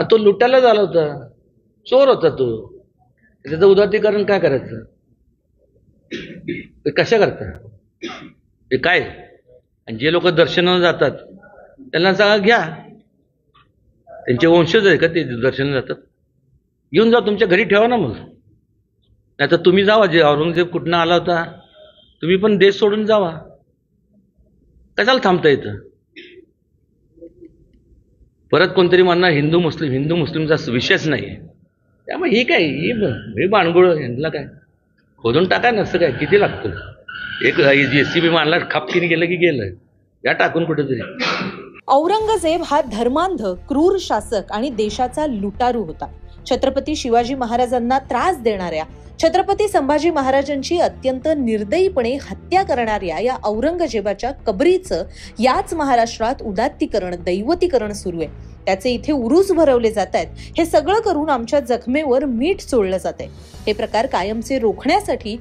तो लुटायला झाला होता, चोर होता तो. त्याचं उदात्तीकरण काय करायचं? कशा करता हे काय? आणि जे लोक दर्शनाला जातात त्यांना सांगा घ्या, त्यांचे वंशज आहे का ते दर्शनाला जातात? घेऊन जा, तुमच्या घरी ठेवा ना. मग नाही तर तुम्ही जावा, जे औरंगजेब कुठनं आला होता तुम्ही पण देश सोडून जावा. कशाला थांबता येतं? परत कोणतरी म्हणणार हिंदू मुस्लिमचा विषयच नाही. त्यामुळे हे काय, हे बाणगुळ, यांना काय खोदून टाका. नसतं काय, किती लागतं? एक JCB मारला, खापकीने गेलं की गेलं, या टाकून कुठेतरी. औरंगजेब हा धर्मांध, क्रूर शासक आणि देशाचा लुटारू होता. छत्रपती शिवाजी महाराजांना त्रास देणाऱ्या, छत्रपती संभाजी महाराजांची अत्यंत निर्दयीपणे हत्या करणाऱ्या या औरंगजेबाच्या कबरीचं याच महाराष्ट्रात उदात्तीकरण, दैवतीकरण सुरू आहे. त्याचे इथे उरूस भरवले जात आहेत. हे सगळं करून आमच्या जखमेवर मीठ चोळलं जात आहे. हे प्रकार कायमचे रोखण्यासाठी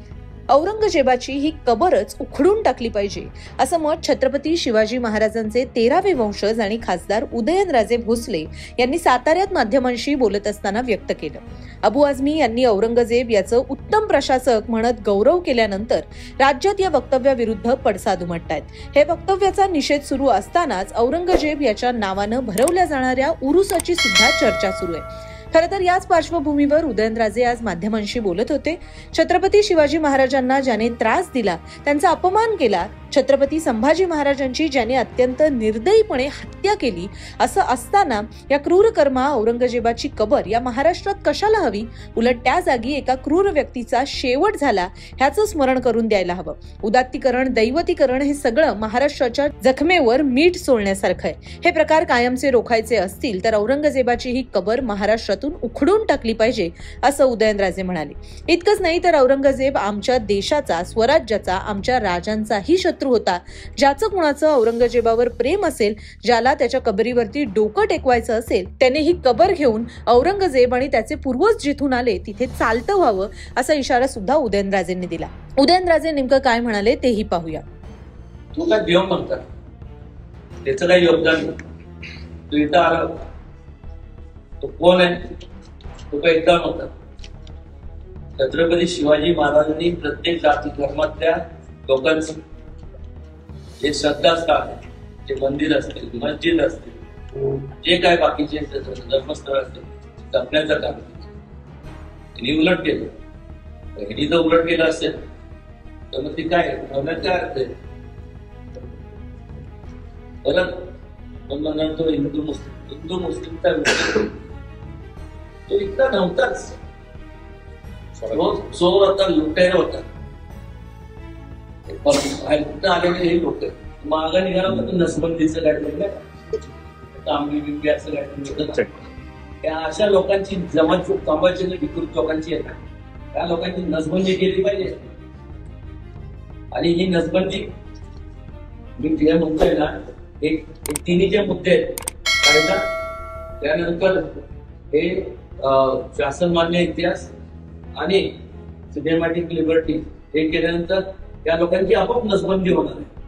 औरंगजेबाची ही कबरच उखडून टाकली पाहिजे, असं मत छत्रपती शिवाजी महाराजांचे 13वे वंशज आणि खासदार उदयनराजे भोसले यांनी साताऱ्यात माध्यमांशी बोलत असताना व्यक्त केलं. अबू आझमी यांनी औरंगजेब याचं उत्तम प्रशासक म्हणत गौरव केल्यानंतर राज्यात या वक्तव्याविरुद्ध पडसाद उमटतायत. हे वक्तव्याचा निषेध सुरू असतानाच औरंगजेब याच्या नावानं भरवल्या जाणाऱ्या उरुसाची सुद्धा चर्चा सुरू आहे. खरं तर याच पार्श्वभूमीवर उदयनराजे आज माध्यमांशी बोलत होते. छत्रपती शिवाजी महाराजांना ज्याने त्रास दिला, त्यांचा अपमान केला, छत्रपती संभाजी महाराजांची ज्याने अत्यंत निर्दयीपणे हत्या केली, असं असताना या क्रूरकर्मा औरंगजेबाची कबर या महाराष्ट्रात कशाला हवी? उलट त्या जागी एका क्रूर व्यक्तीचा शेवट झाला ह्याचं स्मरण करून द्यायला हवं. उदात्तीकरण, दैवतीकरण हे सगळं महाराष्ट्राच्या जखमेवर मीठ सोडण्यासारखं आहे. हे प्रकार कायमचे रोखायचे असतील तर औरंगजेबाची ही कबर महाराष्ट्रातून उखडून टाकली पाहिजे, असं उदयनराजे म्हणाले. इतकंच नाही तर औरंगजेब आमच्या देशाचा, स्वराज्याचा, आमच्या राजांचाही शत्रू होता. ज्याचं कुणाचं औरंगजेबावर प्रेम असेल, ज्याला त्याच्या कबरीवरती डोकं टेकवायचं असेल, त्याने ही कबर घेऊन औरंगजेब आणि त्याचे पूर्वज जिथून आले तिथे चालतं व्हावं, असा इशारा सुद्धा उदयनराजेंनी दिला. उदयनराजे नेमकं काय म्हणाले तेही पाहूया. तू काय देव म्हणतात, त्याचं काही योगदान नाही. तू इथं आला, तो कोण आहे? तो काय एकदा नव्हता. छत्रपती शिवाजी महाराजांनी प्रत्येक जाती धर्मातल्या लोकांचं जे श्रद्धास्थान, जे मंदिर असतील, मस्जिद असतील, जे काय बाकीचे धर्मस्थळ असतील, जपण्याचं काम त्यांनी उलट केलं. ह्यांनी जर उलट केलं असेल तर मग ती काय होण्यात काय अर्थ आहे? परत म्हणणार तो हिंदू मुस्लिमचा विषय तो इतका नव्हताच. चोर होता, लुटेर होता. कुठं आलेले हे लोक मागा निघाला होता. नसबंदीचं काय आंबी बिंबी असं काय, त्या अशा लोकांची जमात कामाची विकृत लोकांची आहे ना, त्या लोकांची नसबंदी केली पाहिजे. आणि ही नसबंदी मी जे म्हणतोय ना, एक तिन्ही जे मुद्दे आहेत, कायदा, त्यानंतर हे शासनमान्य इतिहास आणि सिनेमॅटिक लिबर्टी, हे केल्यानंतर या लोकांची आपोआप नसबंदी होणार आहे.